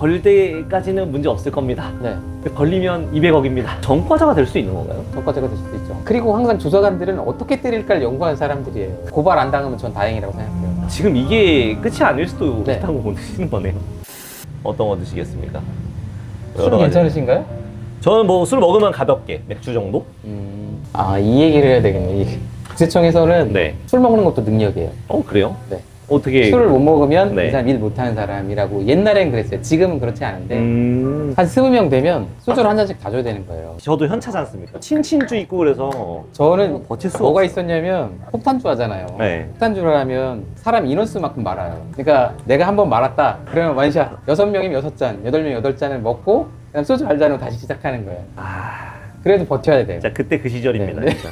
걸릴 때까지는 문제 없을 겁니다. 네. 걸리면 200억입니다. 전과자가 될 수 있는 건가요? 전과자가 될 수도 있죠. 그리고 항상 조사관들은 어떻게 때릴까를 연구하는 사람들이에요. 고발 안 당하면 전 다행이라고 생각해요. 지금 이게 끝이 아닐 수도 네. 있다고 보시는 거네요. 어떤 거 드시겠습니까? 술은 여러 가지. 괜찮으신가요? 저는 뭐 술 먹으면 가볍게 맥주 정도? 이 얘기를 해야 되겠네요. 국세청에서는 네. 술 먹는 것도 능력이에요. 그래요? 네. 어떻게 술을 못 먹으면 네. 이 사람 일 못하는 사람이라고 옛날엔 그랬어요. 지금은 그렇지 않은데 한 20명 되면 소주를 한 잔씩 다 줘야 되는 거예요. 저도 현차지 않습니까? 친친주 있고 그래서 저는 버틸 수가 뭐가 없어요. 있었냐면 폭탄주 하잖아요. 네. 폭탄주를 하면 사람 인원수만큼 말아요. 그러니까 내가 한 번 말았다. 그러면 원샷 6명이면 6잔, 8명이 8잔을 먹고 그다음 소주 알잔으로 다시 시작하는 거예요. 그래도 버텨야 돼요. 진짜 그때 그 시절입니다. 네. 진짜.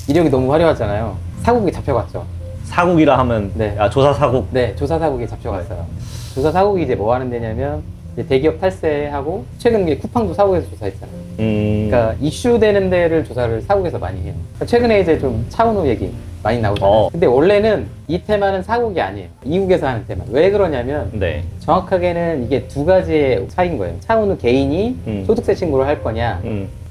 이력이 너무 화려하잖아요. 사국에 잡혀갔죠. 사국이라 하면 네. 조사 사국. 네, 조사 사국에 잡혀갔어요. 조사 사국이 이제 뭐 하는 데냐면 이제 대기업 탈세하고 최근 게 쿠팡도 사국에서 조사했잖아요. 그러니까 이슈되는 데를 조사를 사국에서 많이 해요. 그러니까 최근에 이제 좀 차은우 얘기 많이 나오잖아요. 근데 원래는 이 테마는 사국이 아니에요. 이국에서 하는 테마. 왜 그러냐면 네. 정확하게는 이게 두 가지의 차이인 거예요. 차은우 개인이 소득세 신고를 할 거냐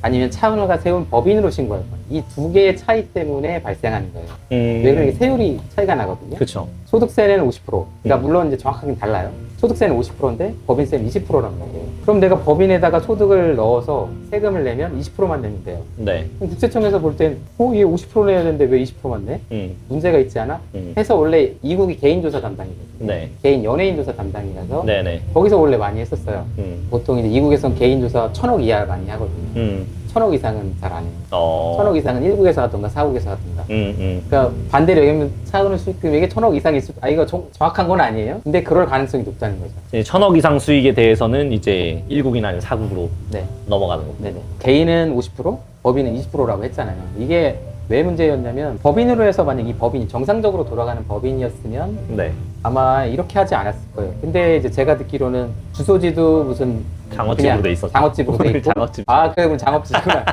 아니면 차은우가 세운 법인으로 신고할 거냐. 이 두 개의 차이 때문에 발생하는 거예요. 왜 그러면 세율이 차이가 나거든요. 그렇죠. 소득세는 50%. 그러니까 물론 이제 정확하게 달라요. 소득세는 50%인데 법인세는 20%란 말이에요. 그럼 내가 법인에다가 소득을 넣어서 세금을 내면 20%만 내면 돼요. 네. 그럼 국세청에서 볼 땐, 얘 50% 내야 되는데 왜 20%만 내? 문제가 있지 않아? 음. 해서 원래 이국이 개인조사 담당이거든요. 네. 개인 연예인 조사 담당이라서 네네. 거기서 원래 많이 했었어요. 보통 이제 이국에선 개인 조사 1,000억 이하 많이 하거든요. 1,000억 이상은 잘 안 해요. 1,000억 이상은 1국에서 하던가 4국에서 하던가. 그러니까 반대로 얘기하면 차은우 수익금액이 1,000억 이상일 수도, 이거 정확한 건 아니에요. 근데 그럴 가능성이 높다는 거죠. 1,000억 이상 수익에 대해서는 이제 1국이나 아니면 4국으로 네. 넘어가는 거고. 네네. 개인은 50%, 법인은 20%라고 했잖아요. 이게 왜 문제였냐면 법인으로 해서 만약 이 법인이 정상적으로 돌아가는 법인이었으면 네. 아마 이렇게 하지 않았을 거예요. 근데 이제 제가 듣기로는 주소지도 무슨 장어집으로 그냥 돼 있었죠. 장어집으로 돼 있고. 장어집. 그럼 장어집이구나.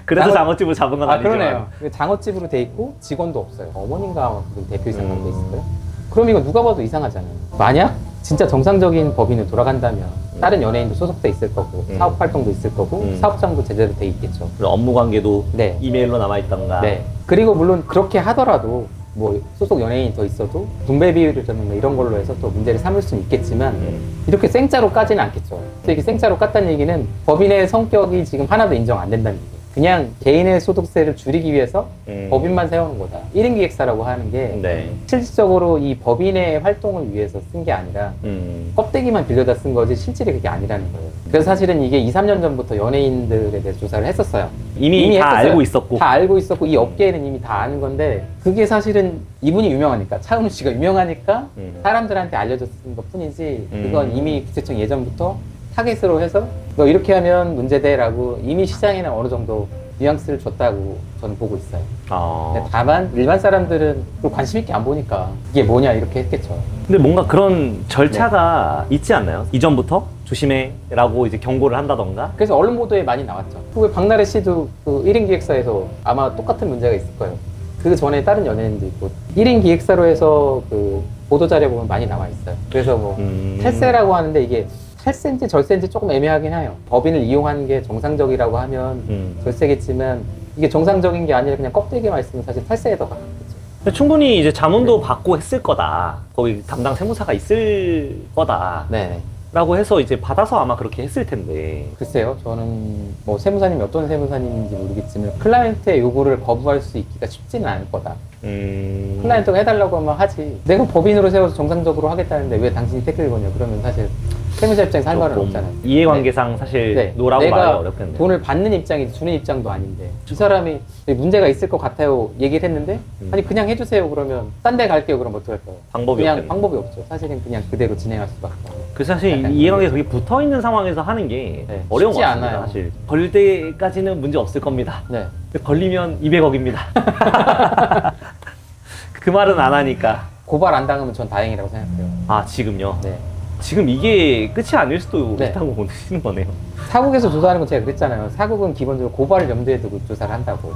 그래서 장어집을 잡은 건 아니지만. 그러네요. 장어집으로 돼 있고 직원도 없어요. 어머님과 무슨 대표이사 정도 있을까요? 그럼 이거 누가 봐도 이상하잖아요. 만약 진짜 정상적인 법인을 돌아간다면 다른 연예인도 소속돼 있을 거고 사업 활동도 있을 거고 사업장도 제대로 돼 있겠죠. 그리고 업무 관계도 네. 이메일로 남아있던가. 네. 그리고 물론 그렇게 하더라도 뭐 소속 연예인이 더 있어도 분배 비율이라든가 이런 걸로 해서 또 문제를 삼을 수는 있겠지만 이렇게 생짜로 까지는 않겠죠. 이렇게 생짜로 깠다는 얘기는 법인의 성격이 지금 하나도 인정 안 된다는 얘기예요. 그냥 개인의 소득세를 줄이기 위해서 법인만 세우는 거다. 1인 기획사라고 하는 게 네. 실질적으로 이 법인의 활동을 위해서 쓴 게 아니라 껍데기만 빌려다 쓴 거지 실질이 그게 아니라는 거예요. 그래서 사실은 이게 2, 3년 전부터 연예인들에 대해서 조사를 했었어요. 이미 다 했었어요. 알고 있었고. 다 알고 있었고 이 업계에는 이미 다 아는 건데 그게 사실은 이분이 유명하니까 차은우 씨가 유명하니까 사람들한테 알려졌던 것 뿐이지 그건 이미 국세청 예전부터 타겟으로 해서 너 이렇게 하면 문제돼라고 이미 시장에는 어느 정도 뉘앙스를 줬다고 저는 보고 있어요. 근데 다만 일반 사람들은 관심 있게 안 보니까 이게 뭐냐 이렇게 했겠죠. 근데 뭔가 그런 절차가 있지 않나요? 이전부터 조심해라고 이제 경고를 한다던가. 그래서 언론 보도에 많이 나왔죠. 왜 박나래 씨도 그 1인 기획사에서 아마 똑같은 문제가 있을 거예요. 그 전에 다른 연예인도 있고 1인 기획사로 해서 그 보도 자료 보면 많이 나와 있어요. 그래서 뭐 탈세라고 하는데 이게 탈세인지 절세인지 조금 애매하긴 해요. 법인을 이용하는 게 정상적이라고 하면 절세겠지만 이게 정상적인 게 아니라 그냥 껍데기만 있으면 사실 탈세에 더 가깝겠죠. 충분히 이제 자문도 받고 했을 거다. 거기 담당 세무사가 있을 거다. 네. 라고 해서 이제 받아서 아마 그렇게 했을 텐데. 글쎄요, 저는 뭐 세무사님이 어떤 세무사님인지 모르겠지만 클라이언트의 요구를 거부할 수 있기가 쉽지는 않을 거다. 클라이언트가 해달라고 하면 하지. 내가 법인으로 세워서 정상적으로 하겠다는데 왜 당신이 택배를 거냐? 그러면 사실 세무사 입장에서 할 말은 없잖아요. 이해관계상 사실 노라고 말하기 어렵겠네요. 돈을 받는 입장이 주는 입장도 아닌데 이 사람이 문제가 있을 것 같아요 얘기를 했는데 아니 그냥 해주세요 그러면 딴 데 갈게요 그럼 어떡할 거예요? 방법이 그냥 없겠네. 방법이 없죠. 사실은 그냥 그대로 진행할 수밖에 없어요. 그 사실 이해관계 그게 붙어 있는 상황에서 하는 게 어려운 것 쉽지 같습니다. 않아요. 사실 걸릴 때까지는 문제 없을 겁니다. 네. 걸리면 200억입니다. 그 말은 안 하니까. 고발 안 당하면 전 다행이라고 생각해요. 지금요? 네. 지금 이게 끝이 아닐 수도 네. 있다고 보시는 거네요. 사국에서 조사하는 건 제가 그랬잖아요. 사국은 기본적으로 고발을 염두에 두고 조사를 한다고.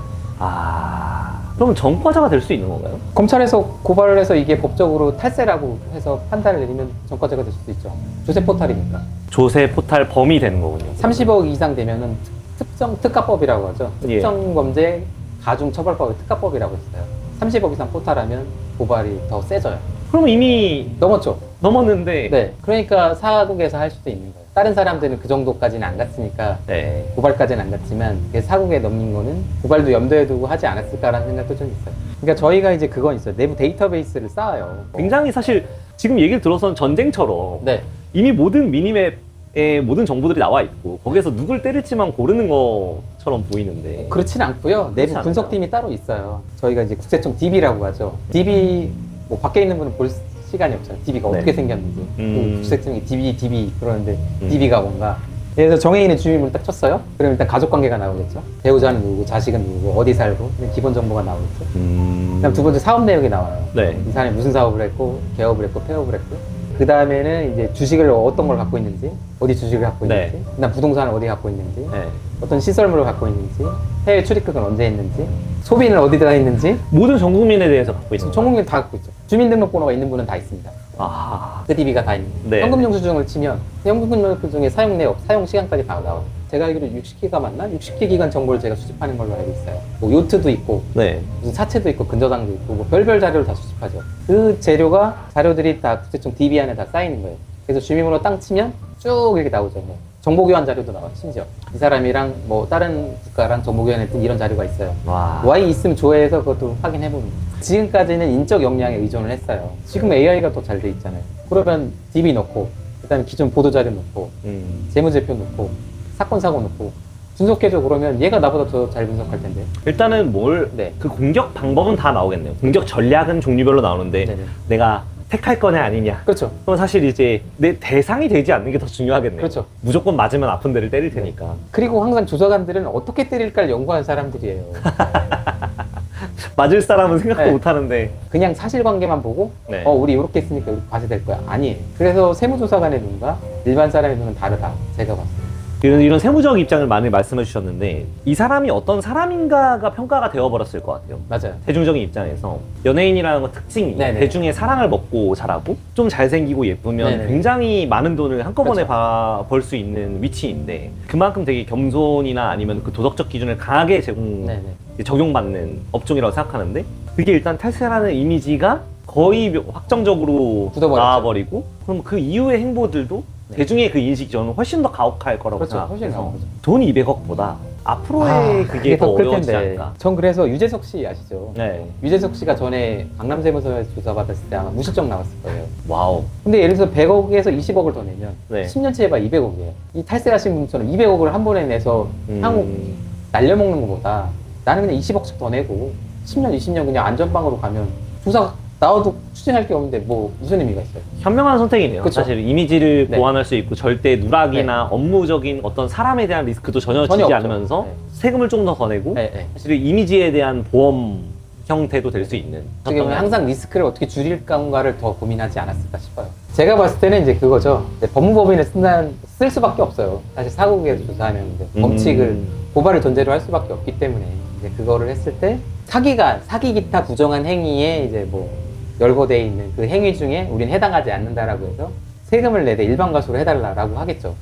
그러면 전과자가 될 수 있는 건가요? 검찰에서 고발을 해서 이게 법적으로 탈세라고 해서 판단을 내리면 전과자가 될 수도 있죠. 조세 포탈이니까. 조세 포탈 범위 되는 거군요. 30억 이상 되면은 특정 특가법이라고 하죠. 예. 특정 범죄 가중 처벌법의 특가법이라고 있어요. 30억 이상 포탈하면 고발이 더 세져요. 그럼 이미 넘었죠. 넘었는데. 네. 그러니까 사국에서 할 수도 있는 거예요. 다른 사람들은 그 정도까지는 안 갔으니까 네. 고발까지는 안 갔지만 사국에 넘긴 거는 고발도 염두에 두고 하지 않았을까라는 생각도 좀 있어요. 그러니까 저희가 이제 그건 있어요. 내부 데이터베이스를 쌓아요. 굉장히 사실 지금 얘기를 들어서는 전쟁처럼 네. 이미 모든 미니맵에 모든 정보들이 나와 있고 거기에서 누굴 때릴지만 고르는 것처럼 보이는데. 그렇진 않고요. 내부 그렇지 분석팀이 따로 있어요. 저희가 이제 국세청 DB라고 하죠. DB 뭐 밖에 있는 분은 볼 시간이 없잖아요. DB가 네. 어떻게 생겼는지. 그 국세청이 DB 그러는데 음. DB가 뭔가. 그래서 정해인의 주민번호 딱 쳤어요. 그럼 일단 가족 관계가 나오겠죠. 배우자는 누구고, 자식은 누구고, 어디 살고, 기본 정보가 나오겠죠. 그다음 두 번째 사업 내역이 나와요. 네. 이 사람이 무슨 사업을 했고, 개업을 했고, 폐업을 했고. 그 다음에는 이제 주식을 어떤 걸 갖고 있는지, 어디 주식을 갖고 있는지, 네. 그다음 부동산을 어디 갖고 있는지, 네. 어떤 시설물을 갖고 있는지, 해외 출입국은 언제 했는지, 소비는 어디다 했는지, 모든 전 국민에 대해서 갖고 있는 전 국민 다 갖고 있죠. 주민등록번호가 있는 분은 다 있습니다. 아. 그 DB가 다 있는. 네. 현금영수증을 치면 현금영수증의 사용 내역, 사용 시간까지 다 나와요. 제가 알기로 60기가 맞나? 60기 기간 정보를 제가 수집하는 걸로 알고 있어요. 뭐 요트도 있고, 네. 무슨 사채도 있고, 근저당도 있고, 뭐 별별 자료를 다 수집하죠. 그 자료들이 다 국세청 DB 안에 다 쌓이는 거예요. 그래서 주민번호 땅 치면 쭉 이렇게 나오죠. 뭐 정보교환 자료도 나와, 심지어. 이 사람이랑 뭐 다른 국가랑 정보교환했던 이런 자료가 있어요. 와. Y 있으면 조회해서 그것도 확인해봅니다. 지금까지는 인적 역량에 의존을 했어요. 지금 AI가 더 잘 돼 있잖아요. 그러면 DB 넣고, 그 다음에 기존 보도자료 넣고, 재무제표 넣고, 사건, 사고 넣고, 분석해줘 그러면 얘가 나보다 더 잘 분석할 텐데. 일단은 네. 그 공격 방법은 다 나오겠네요. 공격 전략은 종류별로 나오는데 네네. 내가 택할 거냐 아니냐. 그렇죠. 그럼 사실 이제 내 대상이 되지 않는 게 더 중요하겠네요. 그렇죠. 무조건 맞으면 아픈 데를 때릴 테니까. 그리고 항상 조사관들은 어떻게 때릴까를 연구하는 사람들이에요. 맞을 사람은 생각도 네. 못 하는데. 그냥 사실관계만 보고 네. 우리 이렇게 했으니까 이렇게 봐야 될 거야. 아니에요. 그래서 세무조사관의 눈과 일반 사람의 눈은 다르다. 제가 봤을 때. 이런 세무적 입장을 많이 말씀해 주셨는데 이 사람이 어떤 사람인가가 평가가 되어버렸을 것 같아요. 맞아요. 대중적인 입장에서 연예인이라는 건 특징이 네네. 대중의 사랑을 먹고 자라고 좀 잘생기고 예쁘면 네네. 굉장히 많은 돈을 한꺼번에 그렇죠. 벌 수 있는 위치인데 그만큼 되게 겸손이나 아니면 그 도덕적 기준을 강하게 네네. 적용받는 업종이라고 생각하는데 그게 일단 탈세라는 이미지가 거의 확정적으로 굳어버렸죠. 나와버리고 그럼 그 이후의 행보들도 네. 대중의 그 인식 저는 훨씬 더 가혹할 거라고 그렇죠. 훨씬 생각해서 가혹하죠. 돈 200억보다 앞으로의 그게 더 클 어려워지지 텐데. 않을까. 전 그래서 유재석 씨 아시죠? 네. 유재석 씨가 전에 강남세무서에서 조사받았을 때 아마 무실적 나왔을 거예요. 와우. 근데 예를 들어서 100억에서 20억을 더 내면 네. 10년치 해봐 200억이에요. 이 탈세하신 분처럼 200억을 한 번에 내서 향후 날려먹는 것보다 나는 그냥 20억씩 더 내고 10년, 20년 그냥 안전빵으로 가면 조사 나와도 추진할 게 없는데 뭐 무슨 의미가 있어요? 현명한 선택이네요. 그쵸? 사실 이미지를 네. 보완할 수 있고 절대 누락이나 업무적인 어떤 사람에 대한 리스크도 전혀 전혀 지지 없죠. 않으면서 네. 세금을 좀 더 내고 네, 네. 사실 이미지에 대한 보험 형태도 될 수 있는. 어떻게 보면 항상 리스크를 어떻게 줄일까를 더 고민하지 않았을까 싶어요. 제가 봤을 때는 이제 그거죠. 이제 법무법인을 쓸 수밖에 없어요. 사실 사국에서 조사하면 이제 범칙을 고발을 전제로 할 수밖에 없기 때문에 이제 그거를 했을 때 사기 기타 부정한 행위에 이제 뭐 열거돼 있는 그 행위 중에 우리는 해당하지 않는다라고 해서 세금을 내되 일반 과소로 해달라라고 하겠죠.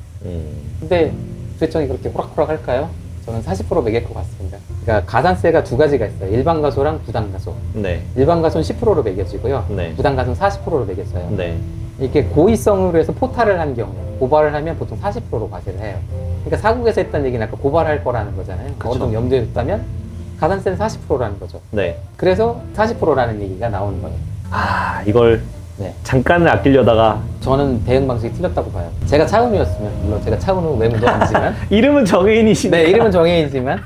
근데 국세청이 그렇게 호락호락 할까요? 저는 40% 매길 것 같습니다. 그러니까 가산세가 두 가지가 있어요. 일반 과소랑 부당 과소. 네. 일반 과소는 10%로 매겨지고요. 네. 부당 과소는 40%로 매겨져요. 네. 이렇게 고의성으로 해서 포탈을 한 경우 고발을 하면 보통 40%로 과세를 해요. 그러니까 사국에서 했던 얘기는 아까 고발할 거라는 거잖아요. 그쵸. 어느 정도 염두에 뒀다면 가산세는 40%라는 거죠. 네. 그래서 40%라는 얘기가 나오는 거예요. 아, 이걸 네. 잠깐을 아끼려다가 저는 대응 방식이 틀렸다고 봐요. 제가 차은우였으면, 물론 제가 차은우 외모도 아니지만, 이름은 정해인이시니까. 네, 이름은 정해이지만,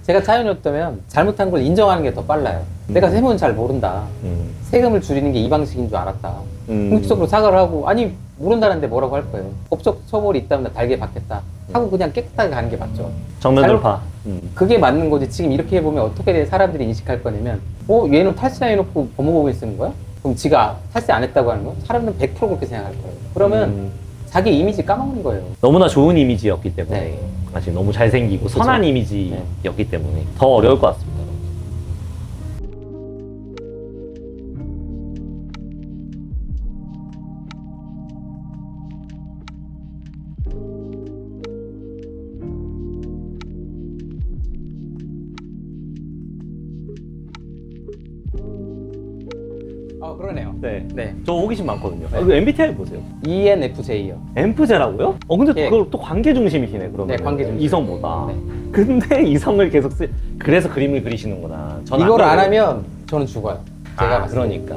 제가 차은우였다면 잘못한 걸 인정하는 게 더 빨라요. 내가 세무는 잘 모른다. 세금을 줄이는 게 이 방식인 줄 알았다. 공식적으로 사과를 하고, 아니, 모른다는데 뭐라고 할 거예요. 법적 처벌이 있다면 나 달게 받겠다. 하고 그냥 깨끗하게 가는 게 맞죠. 정면 잘- 돌파. 그게 맞는 거지. 지금 이렇게 해보면 어떻게 사람들이 인식할 거냐면, 얘는 탈세해놓고 법무법인 쓰는 거야? 그럼 지가 탈세 안 했다고 하는 거? 사람들은 100% 그렇게 생각할 거예요. 그러면 자기 이미지 까먹는 거예요. 너무나 좋은 이미지였기 때문에 네. 사실 너무 잘생기고 그쵸. 선한 이미지였기 때문에 더 어려울 것 같습니다. 그러네요. 네. 네. 저 호기심 많거든요. 네. 그 MBTI 보세요. ENFJ요. 엠프제라고요? 근데 예. 그걸 또 관계 중심이시네, 그러면. 네, 관계 중심. 이성보다. 네. 근데 이성을 계속 그래서 그림을 그리시는구나. 전 이걸 안 그래요. 하면 저는 죽어요. 제가 봤을 때. 그러니까.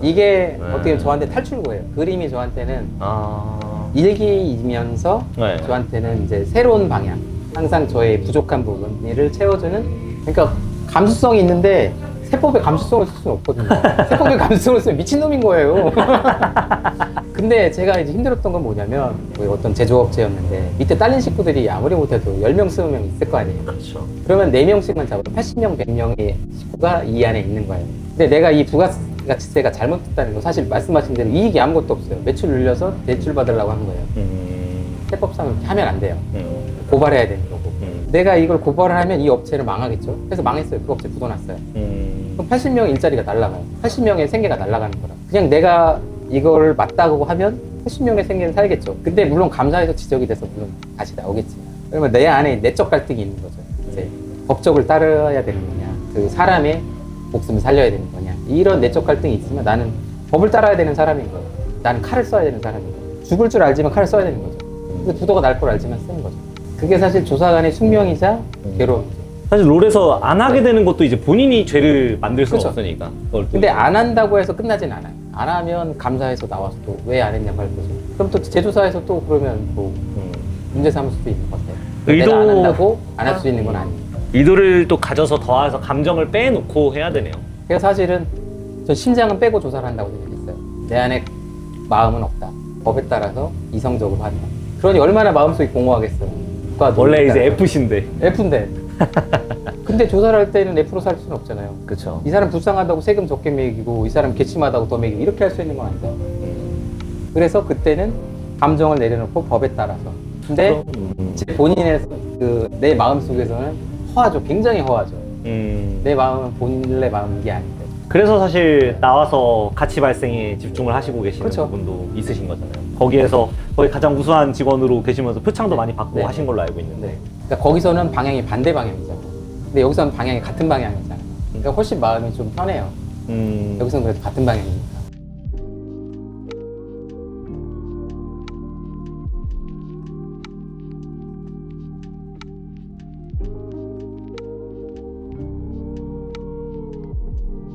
이게 네. 어떻게 보면 저한테 탈출구예요. 그림이 저한테는 아. 일기이면서 네. 저한테는 이제 새로운 방향, 항상 저의 부족한 부분을 채워주는, 그러니까 감수성이 있는데 세법의 감수성을 쓸 수는 없거든요. 세법의 감수성을 쓰면 미친놈인 거예요. 근데 제가 이제 힘들었던 건 뭐냐면, 뭐 어떤 제조업체였는데 밑에 딸린 식구들이 아무리 못해도 10명, 20명 있을 거 아니에요. 그렇죠. 그러면 4명씩만 잡아도 80명, 100명의 식구가 이 안에 있는 거예요. 근데 내가 이 부가가치세가 잘못됐다는 거, 사실 말씀하신 대로 이익이 아무것도 없어요. 매출 늘려서 대출 받으려고 하는 거예요. 세법상은 그렇게 하면 안 돼요. 고발해야 되는 거고. 내가 이걸 고발을 하면 이 업체를 망하겠죠. 그래서 망했어요. 그 업체 부도났어요. 그럼 80명의 일자리가 날아가요. 80명의 생계가 날아가는 거라. 그냥 내가 이걸 맞다고 하면 80명의 생계는 살겠죠. 근데 물론 감사해서 지적이 돼서 물론 다시 나오겠지만. 그러면 내 안에 내적 갈등이 있는 거죠. 이제 법적을 따라야 되는 거냐, 그 사람의 목숨을 살려야 되는 거냐, 이런 내적 갈등이 있으면 나는 법을 따라야 되는 사람인 거예요. 나는 칼을 써야 되는 사람인 거예요. 죽을 줄 알지만 칼을 써야 되는 거죠. 근데 부도가 날 걸 알지만 쓰는 거죠. 그게 사실 조사관의 숙명이자 괴로움이죠. 사실 롤에서 안 하게 되는 것도 이제 본인이 죄를 만들 수는 그쵸. 없으니까. 그걸 또 근데 이제. 안 한다고 해서 끝나진 않아요. 안 하면 감사해서 나와서 또 왜 안 했냐고 할 거죠. 그럼 또 제조사에서 또 그러면 뭐 문제 삼을 수도 있는 것 같아요. 내가 안 한다고 안 할 수 있는 건 아니에요. 의도를 또 가져서 더해서 감정을 빼놓고 해야 되네요. 그래서 사실은 전 심장은 빼고 조사를 한다고 생각했어요. 내 안에 마음은 없다. 법에 따라서 이성적으로 한다. 그러니 얼마나 마음속이 공허하겠어요. 원래 이제 F신데. F인데. 근데 조사를 할 때는 F로 살 수는 없잖아요. 그쵸. 이 사람 불쌍하다고 세금 적게 매기고 이 사람 괘씸하다고 더 매기고 이렇게 할 수 있는 건 아니잖아요. 그래서 그때는 감정을 내려놓고 법에 따라서. 근데 제 본인의 내 마음 속에서는 허하죠. 굉장히 허하죠. 내 마음은 본래 마음 이게 아닌데. 그래서 사실 나와서 가치 발생에 집중을 하시고 계시는 그렇죠. 부분도 있으신 거잖아요. 거기에서 거의 가장 우수한 직원으로 계시면서 표창도 많이 받고 네. 하신 걸로 알고 있는데. 네. 그러니까 거기서는 방향이 반대 방향이잖아요. 근데 여기서는 방향이 같은 방향이잖아요. 그러니까 훨씬 마음이 좀 편해요. 여기서는 그래도 같은 방향이니까.